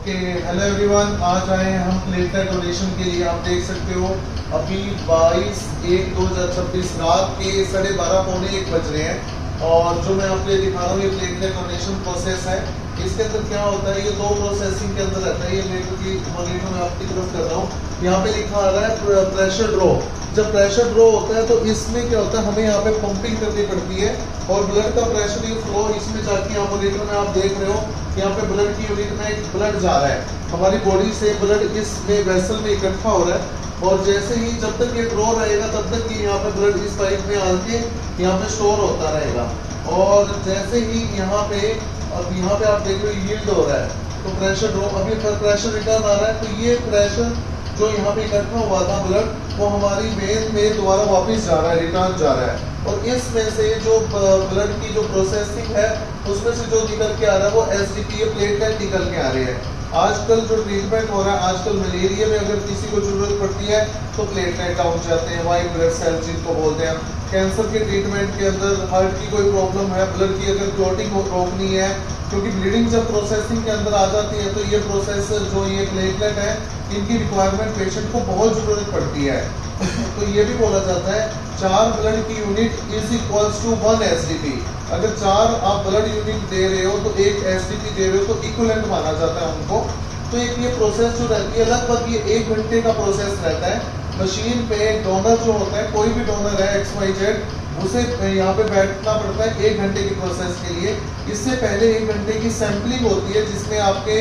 Okay, hello everyone. आज आए हैं हम प्लेटलेट डोनेशन के लिए। आप देख सकते हो अभी 22/1/2026 रात के 12:30 पौने 1 बज रहे हैं और जो मैं आपको दिखा रहा हूँ ये प्लेटलेट डोनेशन प्रोसेस है। इसके अंदर क्या होता है, ये दो प्रोसेसिंग के अंदर रहता है। ये मॉनिटर मैं आपकी तरफ कर रहा हूँ, यहाँ पे लिखा आ रहा है प्रेशर ड्रॉ। जब प्रेशर ड्रॉ होता है तो इसमें क्या होता है, हमें यहाँ पे पंपिंग करनी पड़ती है और ब्लड का प्रेशर ये फ्लो इसमें जाके यहाँ मॉनिटर में आप देख रहे हो, यहाँ पे ब्लड की यूनिट में ब्लड जा रहा है। हमारी बॉडी से ब्लड इसमें वेसल में इकट्ठा हो रहा है और जैसे ही जब तक ये ड्रॉ रहेगा तब तक ये यहाँ पे ब्लड इस पाइप में आके यहाँ पे स्टोर होता रहेगा। और जैसे ही यहाँ पे अब यहाँ पे आप देख रहे हो यील्ड हो रहा है तो प्रेशर ड्रॉ, अभी प्रेशर रिटर्न आ रहा है तो ये प्रेशर जो यहाँ पे इकट्ठा हुआ था ब्लड वो हमारी वेन में दोबारा वापस जा रहा है, रिटर्न जा रहा है। और इसमें से जो ब्लड की जो प्रोसेसिंग है उसमें से जो निकल के आ रहा है वो एसडीपी प्लेटलेट निकल के आ रहे हैं। आजकल जो ट्रीटमेंट हो रहा है, आजकल मलेरिया में अगर किसी को जरूरत पड़ती है तो प्लेटलेट डाउन जाते हैं, वाइट ब्लड सेल्स जिनको बोलते हैं। कैंसर के ट्रीटमेंट के अंदर हार्ट की कोई प्रॉब्लम है, ब्लड की अगर क्लॉटिंग रोकनी है, क्योंकि ब्लीडिंग जब प्रोसेसिंग के अंदर आ जाती है तो ये प्रोसेस जो ये प्लेटलेट है इनकी रिक्वायरमेंट पेशेंट को बहुत ज़रूरत पड़ती है। तो ये भी बोला जाता है 4 ब्लड की unit is equals to 1 SDP. अगर 4 आप ब्लड यूनिट दे रहे हो तो 1 एसडीपी दे रहे हो तो इक्विवेलेंट माना जाता है उनको। तो एक ये प्रोसेस जो रहती है लगभग ये 1 घंटे का प्रोसेस रहता है। मशीन पे डोनर जो होता है, कोई भी डोनर है XYZ, उसे यहाँ पे बैठना पड़ता है 1 घंटे की प्रोसेस के लिए। इससे पहले 1 घंटे की सैंपलिंग होती है जिसमें आपके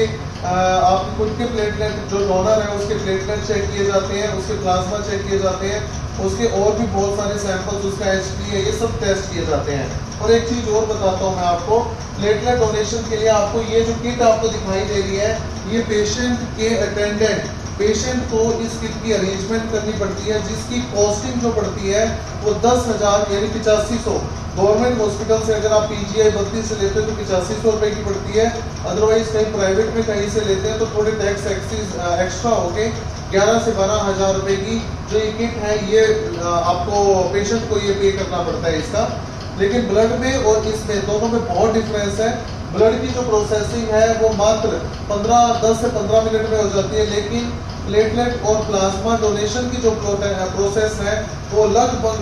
खुद के प्लेटलेट जो डोनर है उसके प्लेटलेट चेक किए जाते हैं, उसके प्लाज्मा चेक किए जाते हैं, उसके और भी बहुत सारे सैंपल्स, उसका HP है, ये सब टेस्ट किए जाते हैं। और एक चीज़ और बताता हूँ मैं आपको, प्लेटलेट डोनेशन के लिए आपको ये जो किट आपको दिखाई दे रही है ये पेशेंट के अटेंडेंट पेशेंट को इस किट की अरेंजमेंट करनी पड़ती है, जिसकी कॉस्टिंग जो पड़ती है वो 10,000 यानी 8500। गवर्नमेंट हॉस्पिटल से अगर आप PGI बद्दी से लेते हो तो 8500 रुपये की पड़ती है। अदरवाइज कहीं प्राइवेट में कहीं से लेते हैं तो थोड़े टैक्स एक्स्ट्रा होके 11 से 12,000 रुपये की जो ये किट है ये आपको पेशेंट को ये पे करना पड़ता है इसका। लेकिन ब्लड में और इसमें दोनों में बहुत डिफरेंस है। ब्लड की जो प्रोसेसिंग है वो मात्र 10 से 15 मिनट में हो जाती है, लेकिन प्लेटलेट और प्लाज्मा डोनेशन की जो प्रोसेस है वो लगभग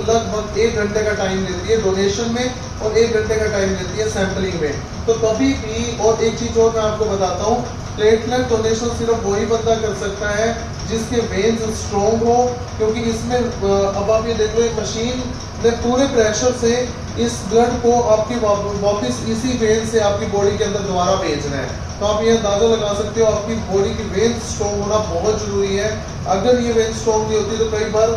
1 घंटे का टाइम लेती है डोनेशन में और 1 घंटे का टाइम लेती है सैंपलिंग में। तो कभी भी, और एक चीज और मैं आपको बताता हूँ, प्लेटलेट डोनेशन सिर्फ वही बंदा कर सकता है जिसके वेन्स स्ट्रॉन्ग हो, क्योंकि इसमें अब आप ये देख लो मशीन ने पूरे प्रेशर से इस ब्लड को आपकी वापस इसी वेन से आपकी बॉडी के अंदर दोबारा भेजना है। तो आप ये अंदाजा लगा सकते हो आपकी बॉडी की वेन स्ट्रॉन्ग होना बहुत जरूरी है। अगर ये वेन स्ट्रॉन्ग नहीं होती तो कई बार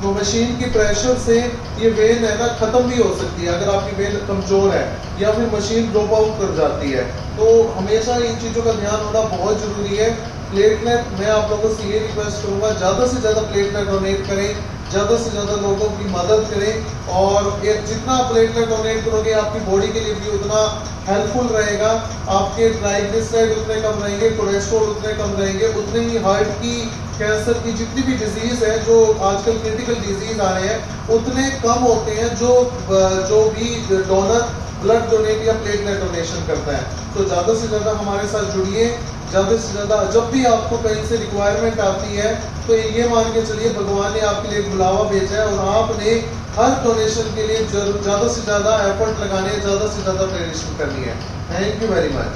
वो मशीन की प्रेशर से ये वेन है ना खत्म भी हो सकती है अगर आपकी वेन कमजोर है, या फिर मशीन ड्रॉप आउट कर जाती है। तो हमेशा इन चीज़ों का ध्यान होना बहुत जरूरी है। प्लेटलेट मैं आप लोगों से ये रिक्वेस्ट करूँगा ज़्यादा से ज़्यादा प्लेटलेट डोनेट करें, ज़्यादा से ज़्यादा लोगों की मदद करें और जितना प्लेटलेट डोनेट करोगे आपकी बॉडी के लिए भी उतना हेल्पफुल रहेगा। आपके ट्राइग्लिसराइड उतने कम रहेंगे, कोलेस्ट्रॉल उतने कम रहेंगे, उतने ही हार्ट की, कैंसर की जितनी भी डिजीज़ है जो आजकल क्रिटिकल डिजीज़ आ रहे हैं उतने कम होते हैं जो भी डोनर ब्लड डोनेट या प्लेटलेट डोनेशन करता है। तो ज़्यादा से ज़्यादा हमारे साथ जुड़िए, ज़्यादा से ज़्यादा जब भी आपको कहीं से रिक्वायरमेंट आती है तो ये मान के चलिए भगवान ने आपके लिए बुलावा भेजा है और आपने हर डोनेशन के लिए ज़्यादा से ज़्यादा एफर्ट लगाने, ज़्यादा से ज़्यादा प्रेरित करनी है। Thank you very much.